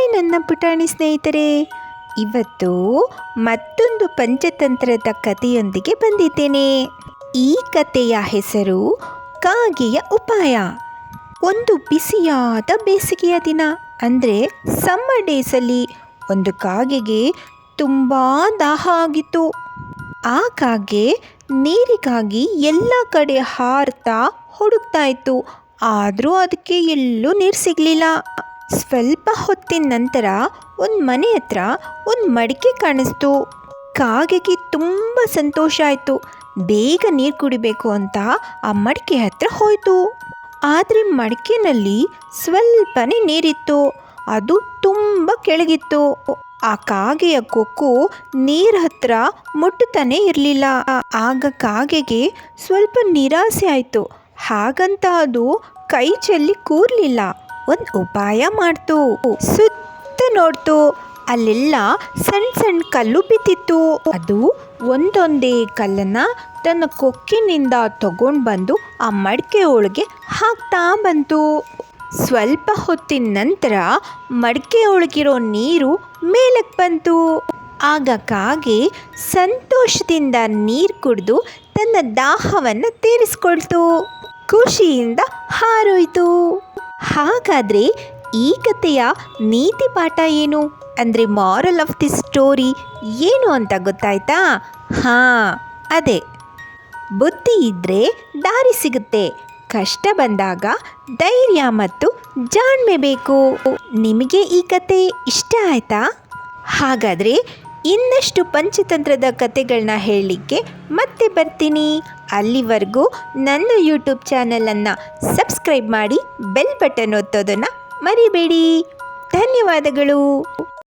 Hi ನನ್ನ ಪುಟಾಣಿ ಸ್ನೇಹಿತರೆ, ಇವತ್ತು ಮತ್ತೊಂದು ಪಂಚತಂತ್ರದ ಕಥೆಯೊಂದಿಗೆ ಬಂದಿದ್ದೇನೆ. ಈ ಕಥೆಯ ಹೆಸರು ಕಾಗೆಯ ಉಪಾಯ. ಒಂದು ಬಿಸಿಯಾದ ಬೇಸಿಗೆಯ ದಿನ, ಅಂದರೆ ಸಮ್ಮರ್ ಡೇಸಲ್ಲಿ ಒಂದು ಕಾಗೆಗೆ ತುಂಬ ದಾಹ ಆಗಿತ್ತು. ಆ ಕಾಗೆ ನೀರಿಗಾಗಿ ಎಲ್ಲ ಕಡೆ ಹಾರ್ತಾ ಹುಡುಕ್ತಾ ಇತ್ತು. ಆದರೂ ಅದಕ್ಕೆ ಎಲ್ಲೂ ನೀರು ಸಿಗಲಿಲ್ಲ. ಸ್ವಲ್ಪ ಹೊತ್ತಿನ ನಂತರ ಒಂದು ಮನೆ ಹತ್ರ ಒಂದು ಮಡಿಕೆ ಕಾಣಿಸ್ತು. ಕಾಗೆಗೆ ತುಂಬ ಸಂತೋಷ ಆಯಿತು. ಬೇಗ ನೀರು ಕುಡಿಬೇಕು ಅಂತ ಆ ಮಡಿಕೆ ಹತ್ರ ಹೋಯಿತು. ಆದರೆ ಮಡಿಕೆನಲ್ಲಿ ಸ್ವಲ್ಪನೇ ನೀರಿತ್ತು. ಅದು ತುಂಬ ಕೆಳಗಿತ್ತು. ಆ ಕಾಗೆಯ ಕೊಕ್ಕು ನೀರ ಹತ್ರ ಮುಟ್ಟುತ್ತಾನೆ ಇರಲಿಲ್ಲ. ಆಗ ಕಾಗೆಗೆ ಸ್ವಲ್ಪ ನಿರಾಸೆ ಆಯಿತು. ಹಾಗಂತ ಅದು ಕೈ ಚೆಲ್ಲಿ ಕೂರಲಿಲ್ಲ. ಒಂದು ಉಪಾಯ ಮಾಡ್ತು. ಸುತ್ತ ನೋಡ್ತು. ಅಲ್ಲೆಲ್ಲ ಸಣ್ಣ ಸಣ್ಣ ಕಲ್ಲು ಬಿದ್ದಿತ್ತು. ಅದು ಒಂದೊಂದೇ ಕಲ್ಲನ್ನು ತನ್ನ ಕೊಕ್ಕಿನಿಂದ ತಗೊಂಡು ಬಂದು ಆ ಮಡಿಕೆ ಒಳಗೆ ಹಾಕ್ತಾ ಬಂತು. ಸ್ವಲ್ಪ ಹೊತ್ತಿನ ನಂತರ ಮಡಿಕೆ ಒಳಗಿರೋ ನೀರು ಮೇಲಕ್ಕೆ ಬಂತು. ಆಗ ಕಾಗೆ ಸಂತೋಷದಿಂದ ನೀರು ಕುಡಿದು ತನ್ನ ದಾಹವನ್ನು ತೀರಿಸ್ಕೊಳ್ತು. ಖುಷಿಯಿಂದ ಹಾರೋಯ್ತು. ಹಾಗಾದರೆ ಈ ಕಥೆಯ ನೀತಿ ಪಾಠ ಏನು ಅಂದರೆ ಮಾರಲ್ ಆಫ್ ದಿ ಸ್ಟೋರಿ ಏನು ಅಂತ ಗೊತ್ತಾಯ್ತಾ? ಅದೇ, ಬುದ್ಧಿ ಇದ್ದರೆ ದಾರಿ ಸಿಗುತ್ತೆ. ಕಷ್ಟ ಬಂದಾಗ ಧೈರ್ಯ ಮತ್ತು ಜಾಣ್ಮೆ ಬೇಕು. ನಿಮಗೆ ಈ ಕತೆ ಇಷ್ಟ ಆಯ್ತಾ? ಹಾಗಾದರೆ ಇನ್ನಷ್ಟು ಪಂಚತಂತ್ರದ ಕತೆಗಳನ್ನ ಹೇಳಲಿಕ್ಕೆ ಮತ್ತೆ ಬರ್ತೀನಿ. ಅಲ್ಲಿವರೆಗೂ ನನ್ನ ಯೂಟ್ಯೂಬ್ ಚಾನಲನ್ನು ಸಬ್ಸ್ಕ್ರೈಬ್ ಮಾಡಿ ಬೆಲ್ ಬಟನ್ ಒತ್ತೋದನ್ನು ಮರಿಬೇಡಿ. ಧನ್ಯವಾದಗಳು.